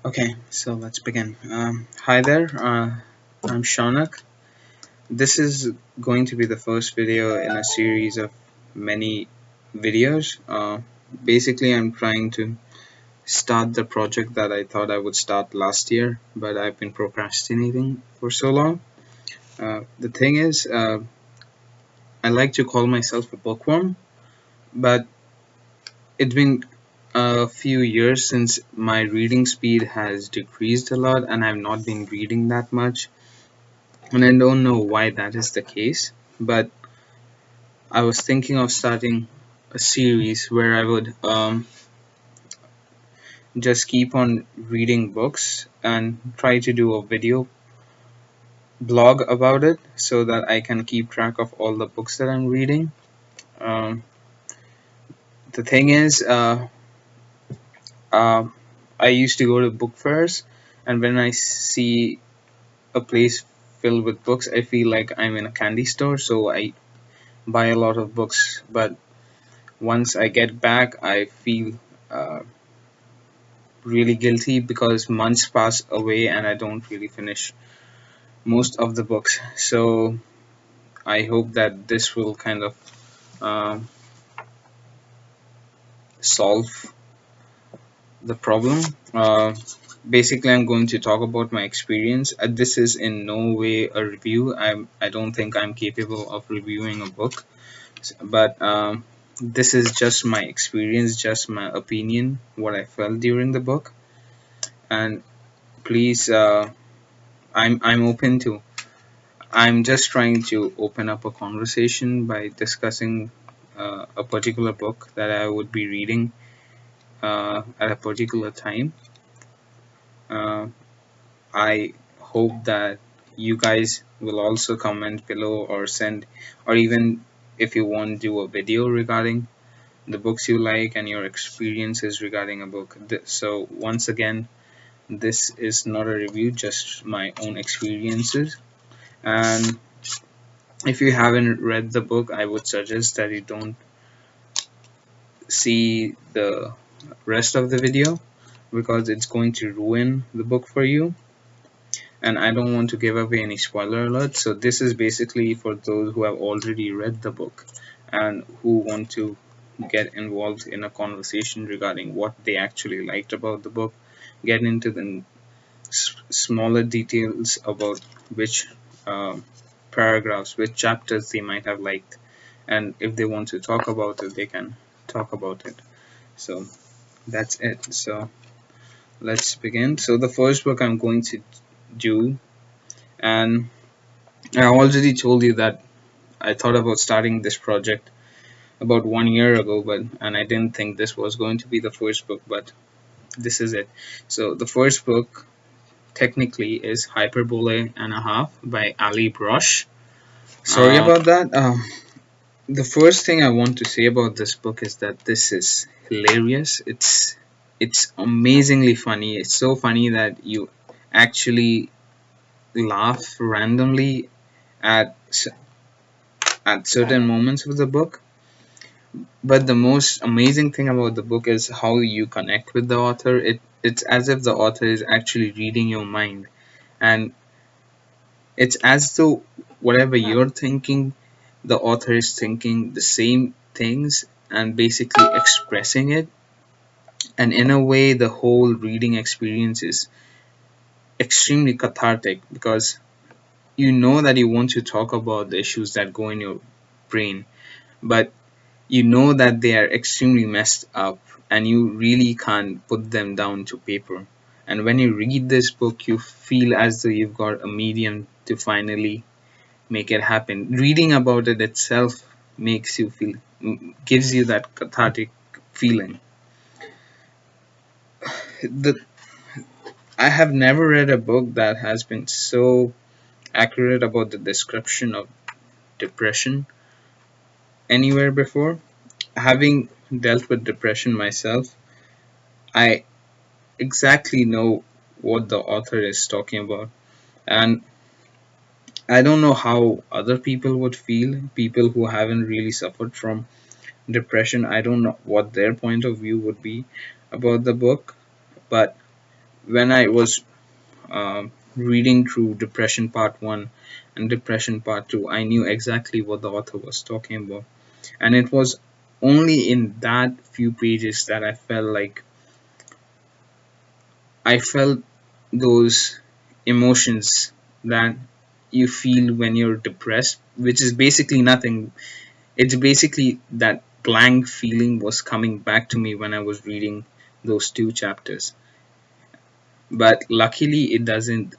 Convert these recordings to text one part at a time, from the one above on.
Okay, so let's begin. Hi there, I'm Shaunak. This is going to be the first video in a series of many videos. Basically, I'm trying to start the project that I thought I would start last year, but I've been procrastinating for so long. The thing is, I like to call myself a bookworm, but it's been a few years since my reading speed has decreased a lot, and I've not been reading that much. And I don't know why that is the case, but I was thinking of starting a series where I would just keep on reading books and try to do a video blog about it so that I can keep track of all the books that I'm reading. Um, the thing is, uh, I used to go to book fairs, and when I see a place filled with books, I feel like I'm in a candy store, so I buy a lot of books. But once I get back, I feel uh, really guilty because months pass away and I don't really finish most of the books. So I hope that this will kind of um, solve the problem. Basically, I'm going to talk about my experience. This is in no way a review. I don't think I'm capable of reviewing a book, but this is just my experience, just my opinion, what I felt during the book. And please, I'm open to. I'm just trying to open up a conversation by discussing a particular book that I would be reading at a particular time. Uh, I hope that you guys will also comment below or send, or even if you want, do a video regarding the books you like and your experiences regarding a book. So, once again, this is not a review, just my own experiences. And if you haven't read the book, I would suggest that you don't see the rest of the video because it's going to ruin the book for you. And I don't want to give away any spoiler alert. So, this is basically for those who have already read the book and who want to get involved in a conversation regarding what they actually liked about the book, get into the smaller details about which paragraphs, which chapters they might have liked, and if they want to talk about it, they can talk about it. So that's it. So let's begin. So the first book I'm going to do, and I already told you that I thought about starting this project about 1 year ago, but and I didn't think this was going to be the first book, but this is it. So the first book technically is Hyperbole and a Half by Allie Brosh. Sorry about that. The first thing I want to say about this book is that this is hilarious. It's amazingly funny. It's so funny that you actually laugh randomly at at certain moments of the book. But the most amazing thing about the book is how you connect with the author. It's as if the author is actually reading your mind, and it's as though whatever you're thinking, the author is thinking the same things and basically expressing it. And in a way, the whole reading experience is extremely cathartic because you know that you want to talk about the issues that go in your brain, but you know that they are extremely messed up and you really can't put them down to paper. And when you read this book, you feel as though you've got a medium to finally make it happen. Reading about it itself makes you feel, gives you that cathartic feeling. The I have never read a book that has been so accurate about the description of depression anywhere before. Having dealt with depression myself, I exactly know what the author is talking about. And I don't know how other people would feel, people who haven't really suffered from depression. I don't know what their point of view would be about the book, but when I was reading through Depression Part 1 and Depression Part 2, I knew exactly what the author was talking about. And it was only in that few pages that I felt those emotions that you feel when you're depressed, which is basically nothing. It's basically that blank feeling was coming back to me when I was reading those two chapters. But luckily, it doesn't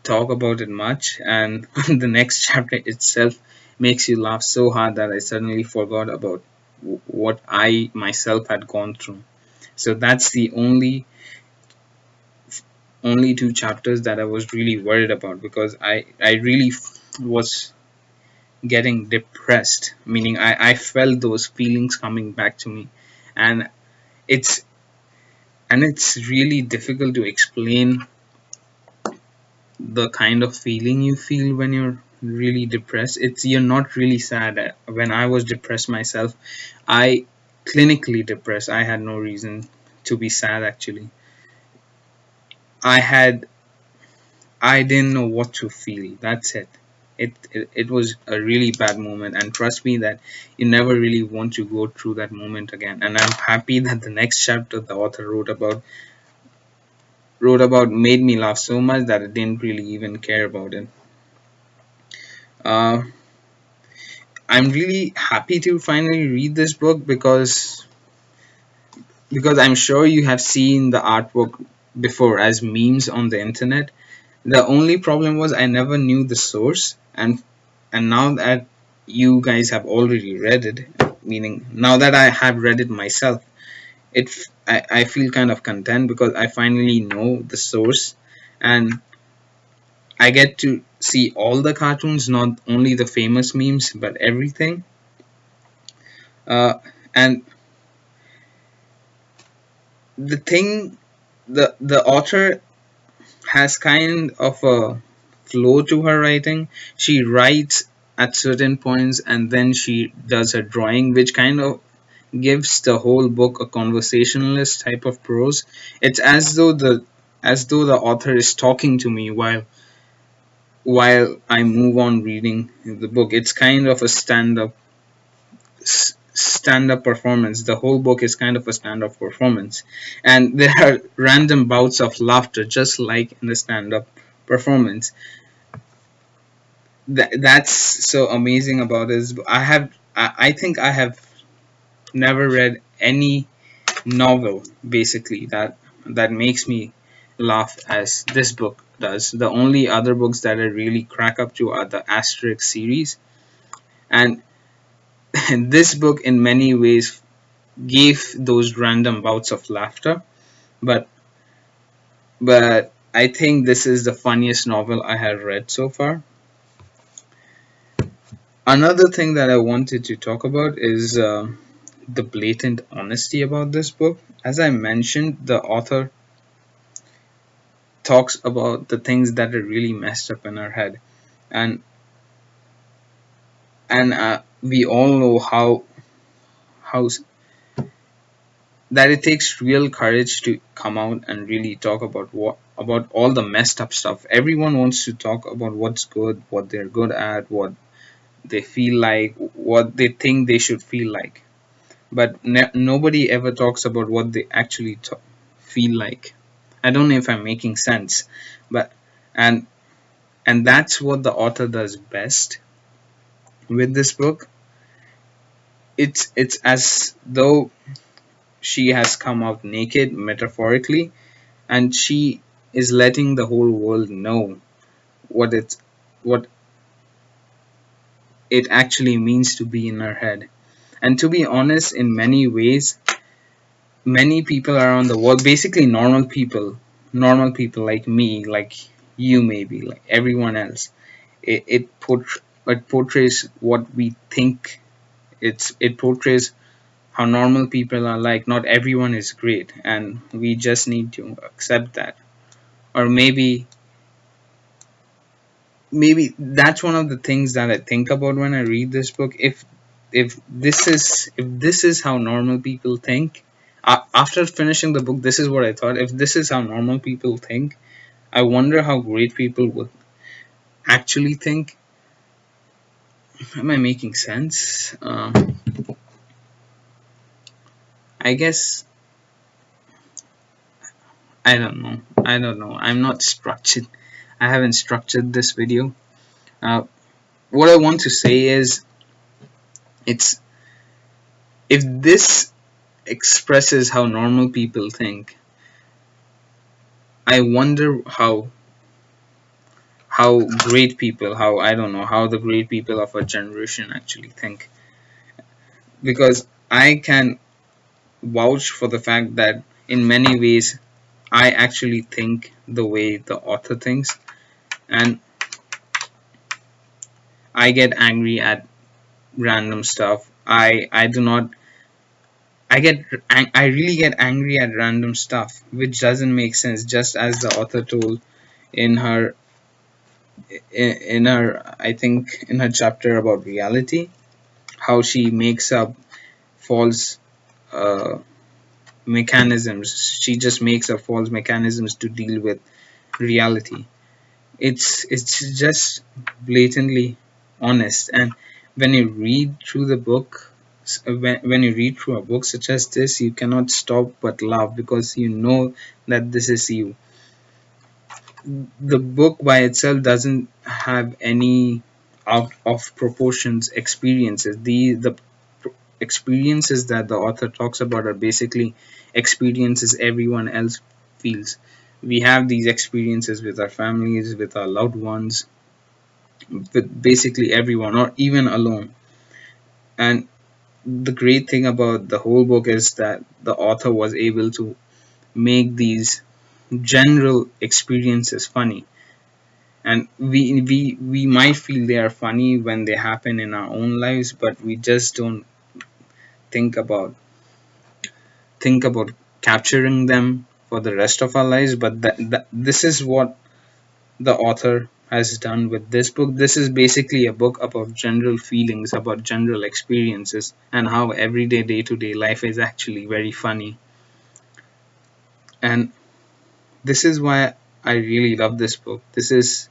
talk about it much, and the next chapter itself makes you laugh so hard that I suddenly forgot about what I myself had gone through. So that's the only two chapters that I was really worried about, because I really was getting depressed, meaning I felt those feelings coming back to me. And it's it's really difficult to explain the kind of feeling you feel when you're really depressed. It's You're not really sad. When I was depressed myself, I clinically depressed, I had no reason to be sad. Actually, i had I didn't know what to feel. That's it. It was a really bad moment, and trust me that you never really want to go through that moment again. And I'm happy that the next chapter the author wrote about made me laugh so much that I didn't really even care about it. uh, I'm really happy to finally read this book, because I'm sure you have seen the artwork before as memes on the internet. The only problem was I never knew the source, and now that you guys have already read it, meaning now that I have read it myself, I feel kind of content because I finally know the source, and I get to see all the cartoons, not only the famous memes but everything. And the thing, the author has kind of a flow to her writing. She writes at certain points and then she does her drawing, which kind of gives the whole book a conversationalist type of prose. It's as though the author is talking to me while I move on reading the book. It's kind of a stand up performance. The whole book is kind of a stand up performance, and there are random bouts of laughter, just like in the stand up performance. That's so amazing about this. I think I have never read any novel basically that makes me laugh as this book does. The only other books that I really crack up to are the Asterix series, and this book in many ways gave those random bouts of laughter. But I think this is the funniest novel I have read so far. Another thing that I wanted to talk about is the blatant honesty about this book. As I mentioned, the author talks about the things that are really messed up in our head, and we all know how that it takes real courage to come out and really talk about all the messed up stuff. Everyone wants to talk about what's good, what they're good at, what they feel like, what they think they should feel like. But nobody ever talks about what they actually feel like. I don't know if I'm making sense, but and that's what the author does best with this book. It's as though she has come out naked, metaphorically, and she is letting the whole world know what what it actually means to be in her head. And to be honest, in many ways, many people around the world, basically normal people like me, like you, maybe like everyone else, it portrays what we think. It portrays how normal people are like. Not everyone is great, and we just need to accept that. Or maybe that's one of the things that I think about when I read this book. If this is how normal people think, After finishing the book, this is what I thought: if this is how normal people think, I wonder how great people would actually think. Am I making sense? I guess I don't know. I don't know. I'm not structured. I haven't structured this video. Uh, what I want to say is, it's if this expresses how normal people think, I wonder how great people, how I don't know, how the great people of our generation actually think. Because I can vouch for the fact that in many ways I actually think the way the author thinks, and I get angry at random stuff. I do not. I really get angry at random stuff which doesn't make sense. Just as the author told in her in her I think in her chapter about reality, how she makes up false uh, mechanisms. She just makes up false mechanisms to deal with reality. It's just blatantly honest. And when you read through the book, when you read through a book such as this, you cannot stop but laugh, because you know that this is you. The book by itself doesn't have any out of proportions experiences. The experiences that the author talks about are basically experiences everyone else feels. We have these experiences with our families, with our loved ones, with basically everyone, or even alone. And the great thing about the whole book is that the author was able to make these general experiences funny. And we might feel they are funny when they happen in our own lives, but we just don't think about think about capturing them for the rest of our lives. But this is what the author has done with this book. This is basically a book about general feelings, about general experiences, and how everyday day to day life is actually very funny. And this is why I really love this book. This is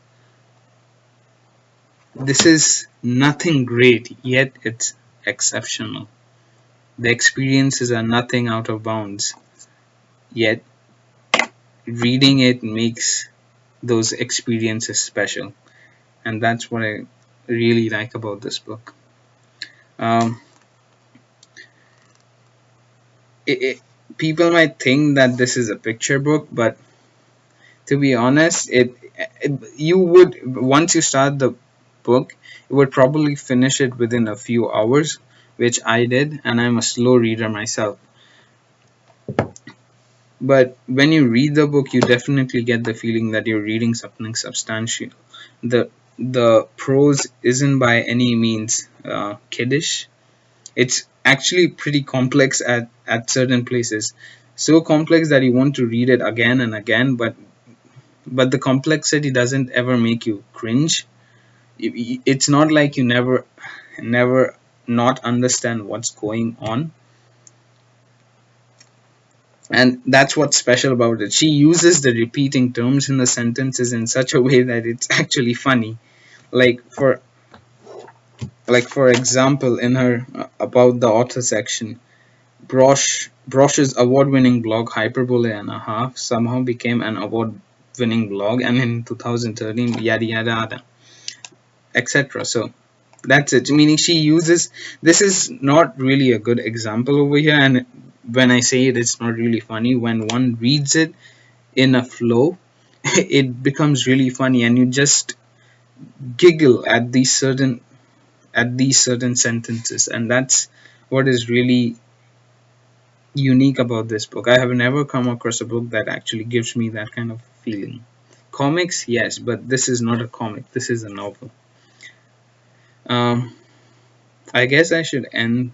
nothing great, yet it's exceptional. The experiences are nothing out of bounds, yet reading it makes those experiences special. And that's what I really like about this book. Um, it, it, People might think that this is a picture book, but to be honest, you would, once you start the book, you would probably finish it within a few hours, which I did, and I'm a slow reader myself. But when you read the book, you definitely get the feeling that you're reading something substantial. The prose isn't by any means kiddish. It's actually pretty complex at certain places. So complex that you want to read it again and again, but the complexity doesn't ever make you cringe. It's not like you never not understand what's going on. And that's what's special about it. She uses the repeating terms in the sentences in such a way that it's actually funny. Like for example, in her about the author section, Brosh's award-winning blog Hyperbole and a Half somehow became an award-winning blog, and in 2013, yada yada yada, etc. So that's it. Meaning she uses, this is not really a good example over here, and when I say it, it's not really funny. When one reads it in a flow, it becomes really funny, and you just giggle at these certain sentences, and that's what is really unique about this book. I have never come across a book that actually gives me that kind of feeling. Comics, yes, but this is not a comic. This is a novel. Um, I guess I should end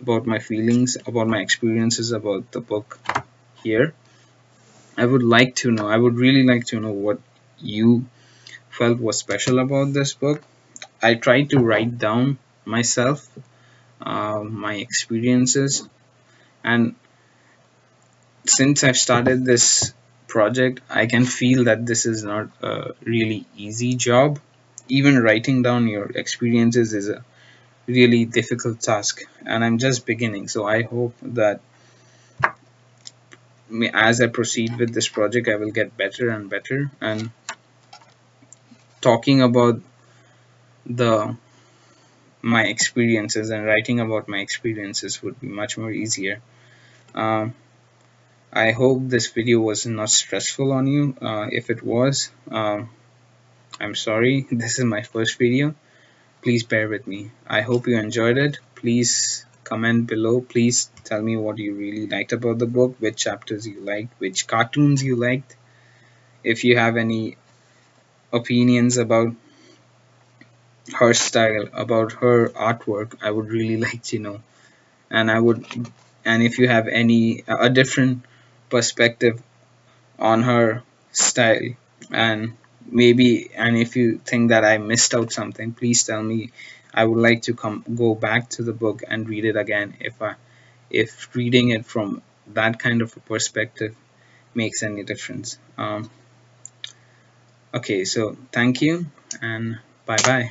about my feelings, about my experiences about the book here. I would like to know. I would really like to know what you felt was special about this book. I tried to write down myself, my experiences, and since I've started this project, I can feel that this is not a really easy job. Even writing down your experiences is a really difficult task, and I'm just beginning. So I hope that as I proceed with this project, I will get better and better. And talking about the my experiences and writing about my experiences would be much more easier. Um, I hope this video was not stressful on you. If it was, I'm sorry. This is my first video. Please bear with me. I hope you enjoyed it. Please comment below. Please tell me what you really liked about the book, which chapters you liked, which cartoons you liked. If you have any opinions about her style, about her artwork, I would really like to know. And I would, and if you have any a different perspective on her style, and maybe, and if you think that I missed out something, please tell me. I would like to go back to the book and read it again if reading it from that kind of a perspective makes any difference. Okay, so thank you and bye bye.